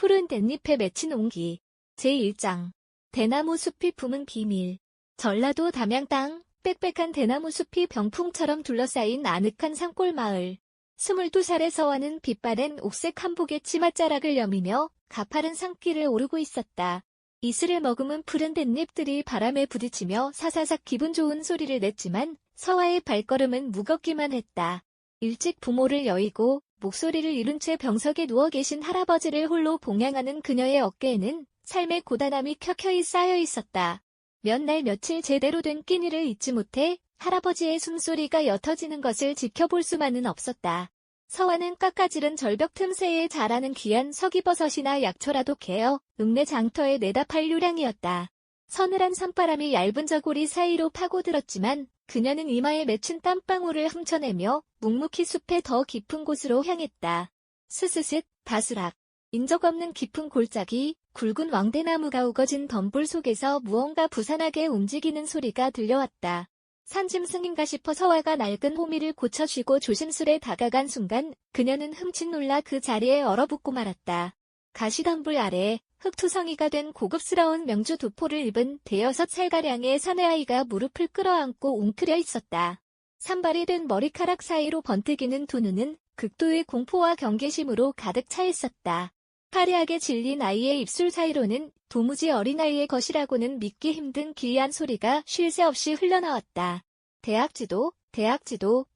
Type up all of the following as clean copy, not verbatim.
푸른 댄잎에 맺힌 온기. 제1장. 대나무 숲이 품은 비밀. 전라도 담양 땅, 빽빽한 대나무 숲이 병풍처럼 둘러싸인 아늑한 산골 마을. 22살의 서화는 빛바랜 옥색 한복에 치맛자락을 여미며 가파른 산길을 오르고 있었다. 이슬을 머금은 푸른 댄잎들이 바람에 부딪히며 사사삭 기분 좋은 소리를 냈지만 서화의 발걸음은 무겁기만 했다. 일찍 부모를 여의고 목소리를 잃은 채 병석에 누워 계신 할아버지를 홀로 봉양하는 그녀의 어깨에는 삶의 고단함이 켜켜이 쌓여 있었다. 몇 날 며칠 제대로 된 끼니를 잊지 못해 할아버지의 숨소리가 옅어지는 것을 지켜볼 수만은 없었다. 서화는 깎아지른 절벽 틈새에 자라는 귀한 서기버섯이나 약초라도 개어 읍내 장터에 내다 팔 요량이었다. 서늘한 산바람이 얇은 저고리 사이로 파고들었지만 그녀는 이마에 맺힌 땀방울을 훔쳐내며 묵묵히 숲의 더 깊은 곳으로 향했다. 스스슥, 바스락. 인적 없는 깊은 골짜기, 굵은 왕대나무가 우거진 덤불 속에서 무언가 부산하게 움직이는 소리가 들려왔다. 산짐승인가 싶어 서화가 낡은 호미를 고쳐쉬고 조심스레 다가간 순간 그녀는 흠칫 놀라 그 자리에 얼어붙고 말았다. 가시덤불 아래 흙투성이가 된 고급스러운 명주 도포를 입은 대여섯 살가량의 사내아이가 무릎을 끌어안고 웅크려 있었다. 산발이 된 머리카락 사이로 번뜩이는 두 눈은 극도의 공포와 경계심으로 가득 차 있었다. 화려하게 질린 아이의 입술 사이로는 도무지 어린아이의 것이라고는 믿기 힘든 기이한 소리가 쉴 새 없이 흘러나왔다. 대학지도,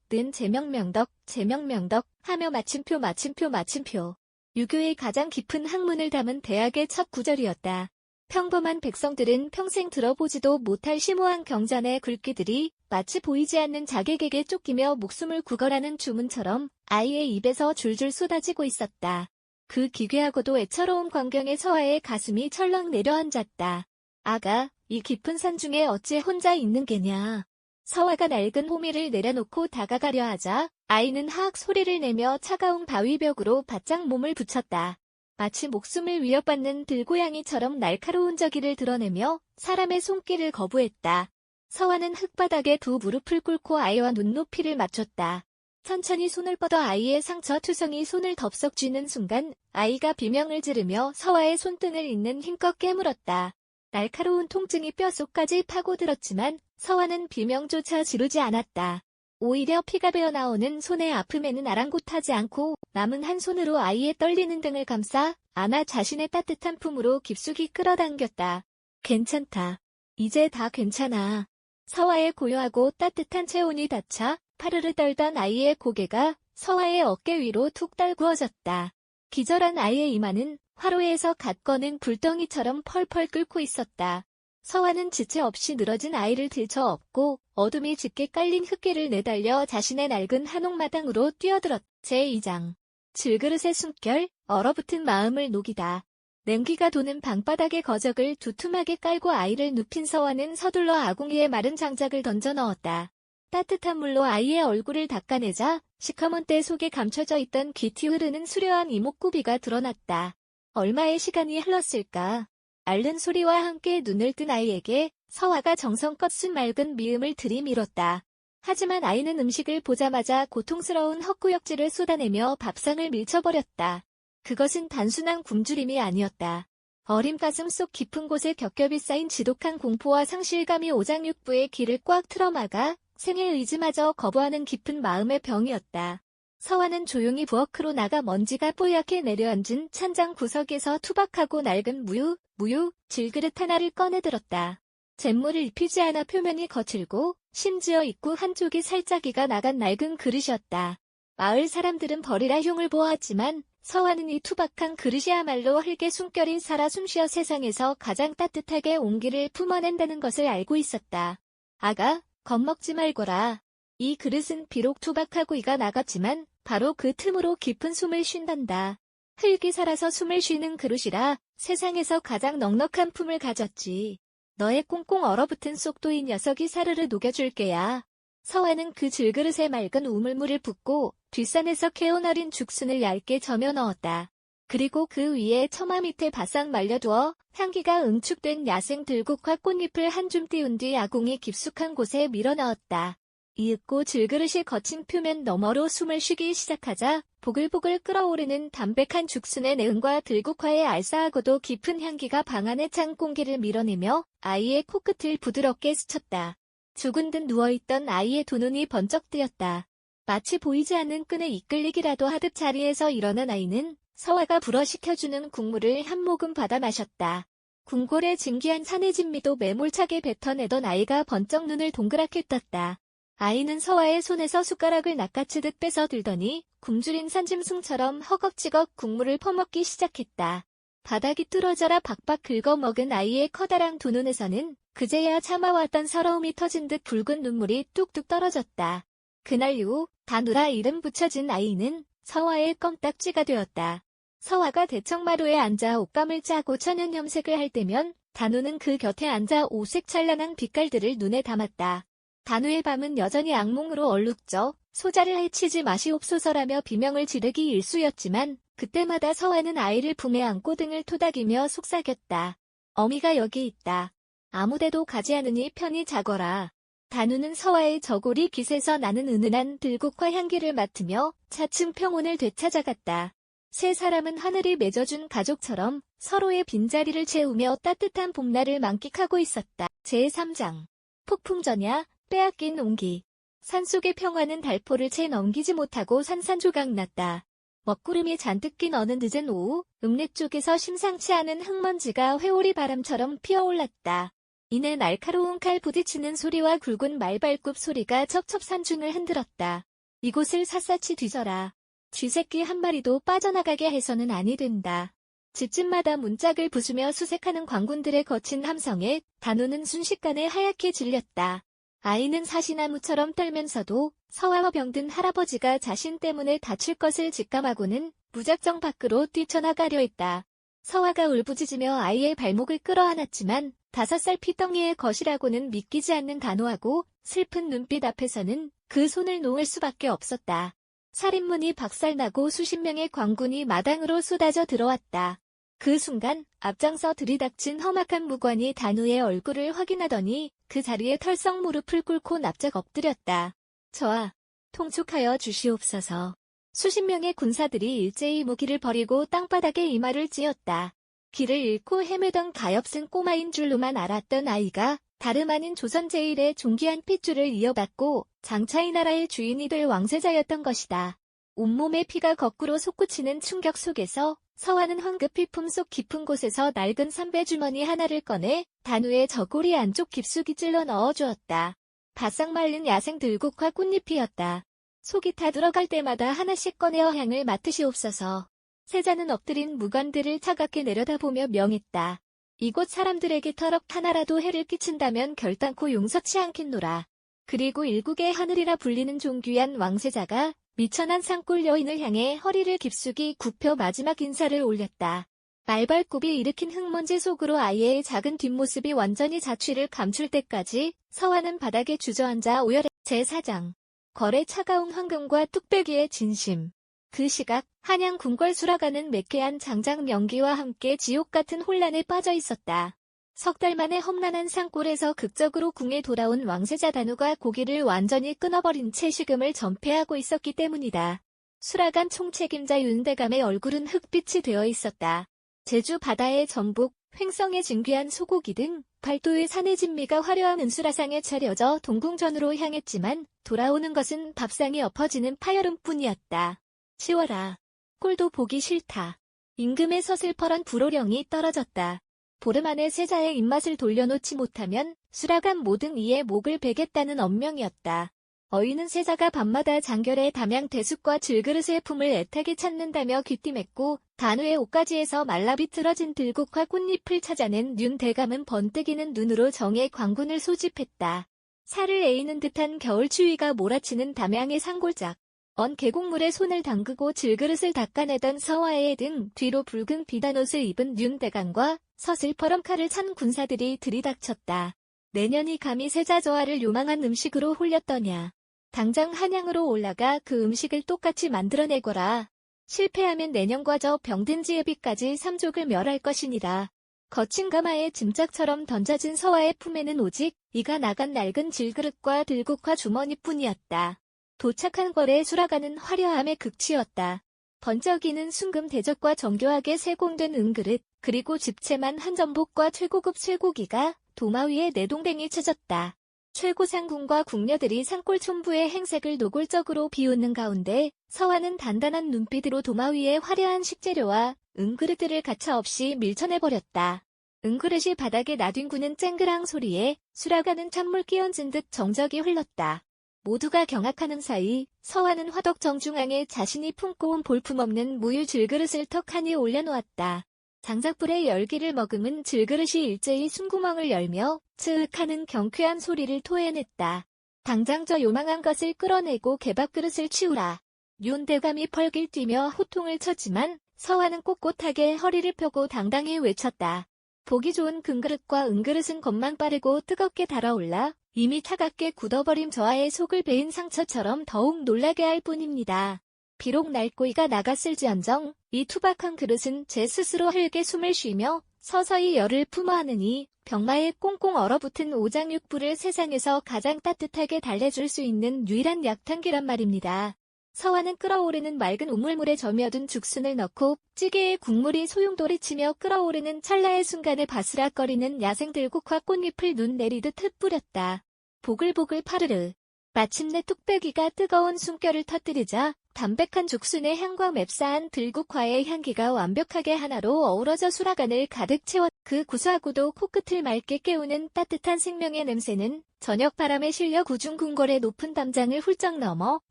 는 제명명덕 하며 마침표. 유교의 가장 깊은 학문을 담은 대학의 첫 구절이었다. 평범한 백성들은 평생 들어보지도 못할 심오한 경전의 글귀들이 마치 보이지 않는 자객에게 쫓기며 목숨을 구걸하는 주문처럼 아이의 입에서 줄줄 쏟아지고 있었다. 그 기괴하고도 애처로운 광경에 서화의 가슴이 철렁 내려앉았다. 아가, 이 깊은 산 중에 어찌 혼자 있는 게냐. 서화가 낡은 호미를 내려놓고 다가가려 하자 아이는 하악 소리를 내며 차가운 바위벽으로 바짝 몸을 붙였다. 마치 목숨을 위협받는 들고양이처럼 날카로운 저기를 드러내며 사람의 손길을 거부했다. 서화는 흙바닥에 두 무릎을 꿇고 아이와 눈높이를 맞췄다. 천천히 손을 뻗어 아이의 상처투성이 손을 덥석 쥐는 순간 아이가 비명을 지르며 서화의 손등을 있는 힘껏 깨물었다. 날카로운 통증이 뼛속까지 파고들었지만 서화는 비명조차 지르지 않았다. 오히려 피가 배어나오는 손의 아픔에는 아랑곳하지 않고 남은 한 손으로 아이의 떨리는 등을 감싸 안아 자신의 따뜻한 품으로 깊숙이 끌어당겼다. 괜찮다. 이제 다 괜찮아. 서화의 고요하고 따뜻한 체온이 닿자 파르르 떨던 아이의 고개가 서화의 어깨 위로 툭 떨구어졌다. 기절한 아이의 이마는 화로에서 갓 꺼낸 불덩이처럼 펄펄 끓고 있었다. 서화는 지체 없이 늘어진 아이를 들쳐 업고 어둠이 짙게 깔린 흙길을 내달려 자신의 낡은 한옥마당으로 뛰어들었. 제2장. 질그릇의 숨결, 얼어붙은 마음을 녹이다. 냉기가 도는 방바닥에 거적을 두툼하게 깔고 아이를 눕힌 서화는 서둘러 아궁이에 마른 장작을 던져 넣었다. 따뜻한 물로 아이의 얼굴을 닦아내자 시커먼 때 속에 감춰져 있던 귀티 흐르는 수려한 이목구비가 드러났다. 얼마의 시간이 흘렀을까? 앓는 소리와 함께 눈을 뜬 아이에게 서화가 정성껏 쓴 맑은 미음을 들이밀었다. 하지만 아이는 음식을 보자마자 고통스러운 헛구역질을 쏟아내며 밥상을 밀쳐버렸다. 그것은 단순한 굶주림이 아니었다. 어린 가슴 속 깊은 곳에 겹겹이 쌓인 지독한 공포와 상실감이 오장육부의 길을 꽉 틀어막아 생의 의지마저 거부하는 깊은 마음의 병이었다. 서화는 조용히 부엌으로 나가 먼지가 뽀얗게 내려앉은 찬장 구석에서 투박하고 낡은 무유, 질그릇 하나를 꺼내들었다. 잿물을 입히지 않아 표면이 거칠고 심지어 입구 한쪽이 살짝 이가 나간 낡은 그릇이었다. 마을 사람들은 버리라 흉을 보았지만 서화는 이 투박한 그릇이야말로 흙의 숨결인 살아 숨쉬어 세상에서 가장 따뜻하게 온기를 품어낸다는 것을 알고 있었다. 아가, 겁먹지 말거라. 이 그릇은 비록 투박하고 이가 나갔지만 바로 그 틈으로 깊은 숨을 쉰단다. 흙이 살아서 숨을 쉬는 그릇이라 세상에서 가장 넉넉한 품을 가졌지. 너의 꽁꽁 얼어붙은 속도 이 녀석이 사르르 녹여줄게야. 서화는 그 질그릇에 맑은 우물물을 붓고 뒷산에서 캐온 어린 죽순을 얇게 저며 넣었다. 그리고 그 위에 처마 밑에 바싹 말려두어 향기가 응축된 야생 들국화 꽃잎을 한 줌 띄운 뒤 아궁이 깊숙한 곳에 밀어넣었다. 이윽고 질그릇이 거친 표면 너머로 숨을 쉬기 시작하자 보글보글 끓어오르는 담백한 죽순의 내음과 들국화의 알싸하고도 깊은 향기가 방 안의 찬 공기를 밀어내며 아이의 코끝을 부드럽게 스쳤다. 죽은 듯 누워있던 아이의 두 눈이 번쩍 뜨였다. 마치 보이지 않는 끈에 이끌리기라도 하듯 자리에서 일어난 아이는 서화가 불어 식혀주는 국물을 한 모금 받아 마셨다. 궁궐의 진귀한 산해진미도 매몰차게 뱉어내던 아이가 번쩍 눈을 동그랗게 떴다. 아이는 서화의 손에서 숟가락을 낚아채듯 뺏어 들더니 굶주린 산짐승처럼 허겁지겁 국물을 퍼먹기 시작했다. 바닥이 뚫어져라 박박 긁어먹은 아이의 커다란 두 눈에서는 그제야 참아왔던 서러움이 터진 듯 붉은 눈물이 뚝뚝 떨어졌다. 그날 이후 다누라 이름 붙여진 아이는 서화의 껌딱지가 되었다. 서화가 대청마루에 앉아 옷감을 짜고 천연 염색을 할 때면 다누는 그 곁에 앉아 오색 찬란한 빛깔들을 눈에 담았다. 다누의 밤은 여전히 악몽으로 얼룩져 소자를 해치지 마시옵소서라며 비명을 지르기 일쑤였지만 그때마다 서화는 아이를 품에 안고 등을 토닥이며 속삭였다. 어미가 여기 있다. 아무데도 가지 않으니 편히 자거라. 다누는 서화의 저고리 깃에서 나는 은은한 들국화 향기를 맡으며 차츰 평온을 되찾아갔다. 세 사람은 하늘이 맺어준 가족처럼 서로의 빈자리를 채우며 따뜻한 봄날을 만끽하고 있었다. 제3장 폭풍전야 빼앗긴 온기. 산속의 평화는 달포를 채 넘기지 못하고 산산조각 났다. 먹구름이 잔뜩 낀 어느 늦은 오후, 읍내 쪽에서 심상치 않은 흙먼지가 회오리 바람처럼 피어올랐다. 이내 날카로운 칼 부딪히는 소리와 굵은 말발굽 소리가 첩첩산중을 흔들었다. 이곳을 샅샅이 뒤져라. 쥐새끼 한 마리도 빠져나가게 해서는 아니 된다. 집집마다 문짝을 부수며 수색하는 광군들의 거친 함성에 다누는 순식간에 하얗게 질렸다. 아이는 사시나무처럼 떨면서도 서화와 병든 할아버지가 자신 때문에 다칠 것을 직감하고는 무작정 밖으로 뛰쳐나가려 했다. 서화가 울부짖으며 아이의 발목을 끌어안았지만 5살 피덩이의 것이라고는 믿기지 않는 단호하고 슬픈 눈빛 앞에서는 그 손을 놓을 수밖에 없었다. 살인문이 박살나고 수십 명의 광군이 마당으로 쏟아져 들어왔다. 그 순간 앞장서 들이닥친 험악한 무관이 다누의 얼굴을 확인하더니 그 자리에 털썩 무릎을 꿇고 납작 엎드렸다. 저하, 통촉하여 주시옵소서. 수십 명의 군사들이 일제히 무기를 버리고 땅바닥에 이마를 찧었다. 길을 잃고 헤매던 가엾은 꼬마인 줄로만 알았던 아이가 다름 아닌 조선 제1의 존귀한 핏줄을 이어받고 장차이 나라의 주인이 될 왕세자였던 것이다. 온몸의 피가 거꾸로 솟구치는 충격 속에서 서화는 황급히 품속 깊은 곳에서 낡은 삼배주머니 하나를 꺼내 다누의 저고리 안쪽 깊숙이 찔러 넣어주었다. 바싹 말린 야생 들국화 꽃잎이었다. 속이 다 들어갈 때마다 하나씩 꺼내어 향을 맡으시옵소서. 세자는 엎드린 무관들을 차갑게 내려다보며 명했다. 이곳 사람들에게 터럭 하나라도 해를 끼친다면 결단코 용서치 않겠노라. 그리고 일국의 하늘이라 불리는 존귀한 왕세자가 미천한 산골 여인을 향해 허리를 깊숙이 굽혀 마지막 인사를 올렸다. 말발굽이 일으킨 흙먼지 속으로 아이의 작은 뒷모습이 완전히 자취를 감출 때까지 서화는 바닥에 주저앉아 오열해. 제4장 거래 차가운 황금과 뚝배기의 진심. 그 시각 한양 궁궐 수라가는 매캐한 장작 명기와 함께 지옥 같은 혼란에 빠져 있었다. 석 달 만에 험난한 산골에서 극적으로 궁에 돌아온 왕세자 다누가 고기를 완전히 끊어버린 채 식음을 전폐하고 있었기 때문이다. 수라간 총책임자 윤대감의 얼굴은 흑빛이 되어 있었다. 제주 바다의 전복, 횡성의 진귀한 소고기 등 팔도의 산의 진미가 화려한 은수라상에 차려져 동궁전으로 향했지만 돌아오는 것은 밥상이 엎어지는 파열음뿐이었다. 치워라. 꼴도 보기 싫다. 임금의 서슬퍼런 불호령이 떨어졌다. 보름 안에 세자의 입맛을 돌려놓지 못하면 수라간 모든 이의 목을 베겠다는 엄명이었다. 어이는 세자가 밤마다 장결의 담양 대숙과 질그릇의 품을 애타게 찾는다며 귀띔했고 다누의 옷가지에서 말라비틀어진 들국화 꽃잎을 찾아낸 윤대감은 번뜩이는 눈으로 정의 광군을 소집했다. 살을 에이는 듯한 겨울추위가 몰아치는 담양의 산골짝. 언 계곡물에 손을 담그고 질그릇을 닦아내던 서화의 등 뒤로 붉은 비단옷을 입은 윤대감과 서슬퍼런 칼을 찬 군사들이 들이닥쳤다. 내년이 감히 세자 저하를 요망한 음식으로 홀렸더냐. 당장 한양으로 올라가 그 음식을 똑같이 만들어내거라. 실패하면 내년과 저 병든 지혜비까지 삼족을 멸할 것이니라. 거친 가마에 짐짝처럼 던져진 서화의 품에는 오직 이가 나간 낡은 질그릇과 들국화 주머니뿐이었다. 도착한 거래 수라가는 화려함의 극치였다. 번쩍이는 순금 대접과 정교하게 세공된 은그릇, 그리고 집채만 한 전복과 최고급 쇠고기가 도마 위에 내동댕이 쳐졌다. 최고상궁과 궁녀들이 산골 촌부의 행색을 노골적으로 비웃는 가운데 서화는 단단한 눈빛으로 도마 위에 화려한 식재료와 은그릇들을 가차없이 밀쳐내버렸다. 은그릇이 바닥에 나뒹구는 쨍그랑 소리에 수라가는 찬물 끼얹은 듯 정적이 흘렀다. 모두가 경악하는 사이 서화는 화덕 정중앙에 자신이 품고 온 볼품없는 무유 질그릇을 턱하니 올려놓았다. 장작불에 열기를 머금은 질그릇이 일제히 숨구멍을 열며 츠윽하는 경쾌한 소리를 토해냈다. 당장 저 요망한 것을 끌어내고 개밥그릇을 치우라. 윤대감이 펄길 뛰며 호통을 쳤지만 서화는 꼿꼿하게 허리를 펴고 당당히 외쳤다. 보기 좋은 금그릇과 은그릇은 것만 빠르고 뜨겁게 달아올라 이미 차갑게 굳어버린 저하의 속을 베인 상처처럼 더욱 놀라게 할 뿐입니다. 비록 날고이가 나갔을지언정 이 투박한 그릇은 제 스스로 흙에 숨을 쉬며 서서히 열을 품어하느니 병마에 꽁꽁 얼어붙은 오장육부를 세상에서 가장 따뜻하게 달래줄 수 있는 유일한 약탕기란 말입니다. 서화는 끓어오르는 맑은 우물물에 점여둔 죽순을 넣고 찌개에 국물이 소용돌이치며 끓어오르는 찰나의 순간에 바스락거리는 야생들국화 꽃잎을 눈 내리듯 흩뿌렸다. 보글보글 파르르. 마침내 뚝배기가 뜨거운 숨결을 터뜨리자 담백한 죽순의 향과 맵싸한 들국화의 향기가 완벽하게 하나로 어우러져 수라간을 가득 채웠. 그 구수하고도 코끝을 맑게 깨우는 따뜻한 생명의 냄새는 저녁 바람에 실려 구중궁궐의 높은 담장을 훌쩍 넘어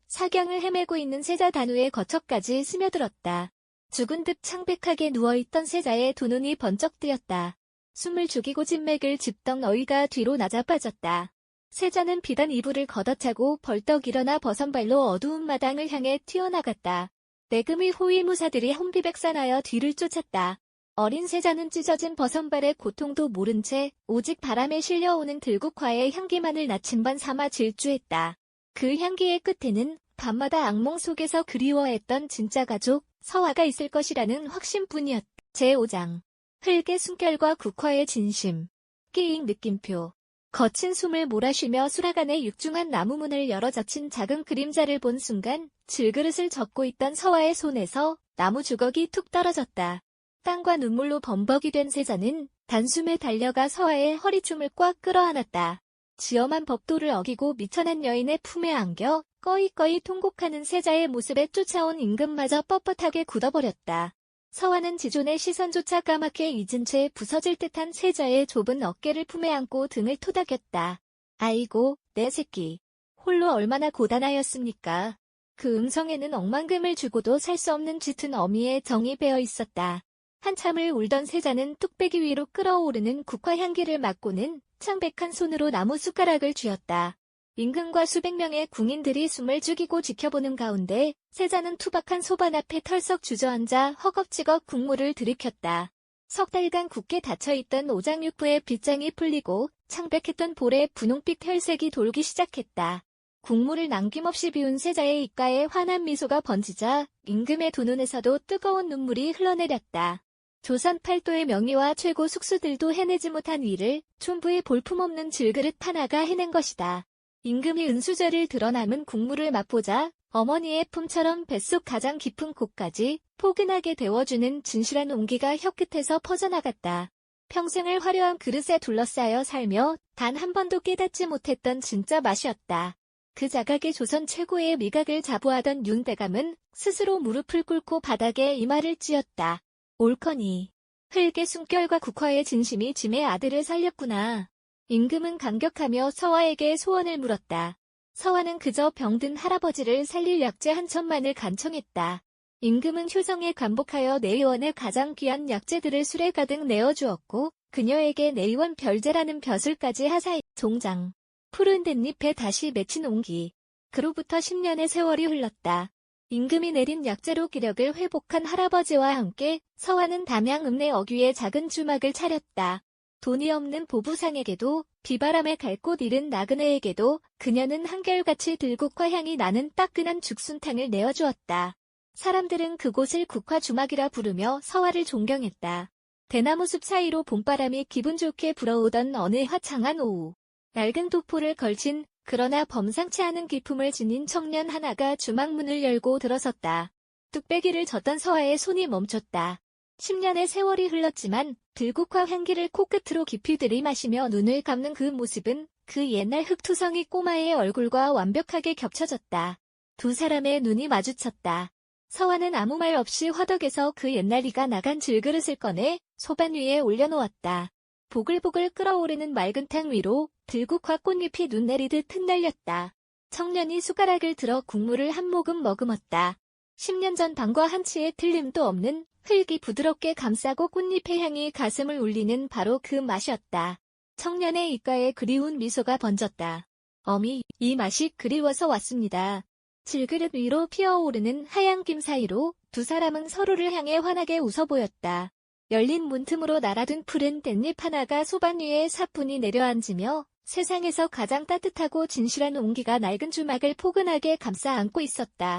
사경을 헤매고 있는 세자 단우의 거처까지 스며들었다. 죽은 듯 창백하게 누워있던 세자의 두 눈이 번쩍 뜨였다. 숨을 죽이고 진맥을 짚던 어이가 뒤로 낮아빠졌다. 세자는 비단 이불을 걷어차고 벌떡 일어나 버선발로 어두운 마당을 향해 튀어나갔다. 내금의 호위무사들이 혼비백산하여 뒤를 쫓았다. 어린 세자는 찢어진 버선발의 고통도 모른 채 오직 바람에 실려오는 들국화의 향기만을 나침반 삼아 질주했다. 그 향기의 끝에는 밤마다 악몽 속에서 그리워했던 진짜 가족, 서화가 있을 것이라는 확신뿐이었다. 제5장. 흙의 숨결과 국화의 진심. 끼익 느낌표. 거친 숨을 몰아쉬며 수라간의 육중한 나무문을 열어 젖힌 작은 그림자를 본 순간 질그릇을 젓고 있던 서화의 손에서 나무 주걱이 툭 떨어졌다. 땀과 눈물로 범벅이 된 세자는 단숨에 달려가 서화의 허리춤을 꽉 끌어안았다. 지엄한 법도를 어기고 미천한 여인의 품에 안겨 꺼이꺼이 통곡하는 세자의 모습에 쫓아온 임금마저 뻣뻣하게 굳어버렸다. 서화는 지존의 시선조차 까맣게 잊은 채 부서질 듯한 세자의 좁은 어깨를 품에 안고 등을 토닥였다. 아이고, 내 새끼. 홀로 얼마나 고단하였습니까? 그 음성에는 억만금을 주고도 살 수 없는 짙은 어미의 정이 배어 있었다. 한참을 울던 세자는 뚝배기 위로 끓어오르는 국화 향기를 맡고는 창백한 손으로 나무 숟가락을 쥐었다. 임금과 수백 명의 궁인들이 숨을 죽이고 지켜보는 가운데 세자는 투박한 소반 앞에 털썩 주저앉아 허겁지겁 국물을 들이켰다. 석 달간 굳게 닫혀있던 오장육부의 빗장이 풀리고 창백했던 볼에 분홍빛 혈색이 돌기 시작했다. 국물을 남김없이 비운 세자의 입가에 환한 미소가 번지자 임금의 두 눈에서도 뜨거운 눈물이 흘러내렸다. 조선 팔도의 명의와 최고 숙수들도 해내지 못한 일을 촌부의 볼품없는 질그릇 하나가 해낸 것이다. 임금이 은수저를 드러남은 국물을 맛보자 어머니의 품처럼 뱃속 가장 깊은 곳까지 포근하게 데워주는 진실한 온기가 혀끝에서 퍼져나갔다. 평생을 화려한 그릇에 둘러싸여 살며 단 한 번도 깨닫지 못했던 진짜 맛이었다. 그 자각에 조선 최고의 미각을 자부하던 윤대감은 스스로 무릎을 꿇고 바닥에 이마를 찧었다. 옳거니. 흙의 숨결과 국화의 진심이 짐의 아들을 살렸구나. 임금은 감격하며 서화에게 소원을 물었다. 서화는 그저 병든 할아버지를 살릴 약재 한 첩만을 간청했다. 임금은 효정에 관복하여 내의원의 가장 귀한 약재들을 술에 가득 내어주었고 그녀에게 내의원 별제라는 벼슬까지 하사했다. 종장. 푸른 댄잎에 다시 맺힌 옹기. 그로부터 10년의 세월이 흘렀다. 임금이 내린 약재로 기력을 회복한 할아버지와 함께 서화는 담양 읍내 어귀에 작은 주막을 차렸다. 돈이 없는 보부상에게도 비바람에 갈 곳 잃은 나그네에게도 그녀는 한결같이 들국화 향이 나는 따끈한 죽순탕을 내어주었다. 사람들은 그곳을 국화 주막이라 부르며 서화를 존경했다. 대나무 숲 사이로 봄바람이 기분 좋게 불어오던 어느 화창한 오후. 낡은 도포를 걸친 그러나 범상치 않은 기품을 지닌 청년 하나가 주막문을 열고 들어섰다. 뚝배기를 젓던 서아의 손이 멈췄다. 10년의 세월이 흘렀지만 들국화 향기를 코끝으로 깊이 들이마시며 눈을 감는 그 모습은 그 옛날 흑투성이 꼬마의 얼굴과 완벽하게 겹쳐졌다. 두 사람의 눈이 마주쳤다. 서아는 아무 말 없이 화덕에서 그 옛날 이가 나간 질그릇을 꺼내 소반 위에 올려놓았다. 보글보글 끓어오르는 맑은 탕 위로 들국화 꽃잎이 눈 내리듯 흩날렸다. 청년이 숟가락을 들어 국물을 한 모금 머금었다. 10년 전 방과 한치의 틀림도 없는 흙이 부드럽게 감싸고 꽃잎의 향이 가슴을 울리는 바로 그 맛이었다. 청년의 입가에 그리운 미소가 번졌다. 어미, 이 맛이 그리워서 왔습니다. 질그릇 위로 피어오르는 하얀 김 사이로 두 사람은 서로를 향해 환하게 웃어 보였다. 열린 문틈으로 날아든 푸른 댄잎 하나가 소반 위에 사뿐히 내려앉으며 세상에서 가장 따뜻하고 진실한 온기가 낡은 주막을 포근하게 감싸 안고 있었다.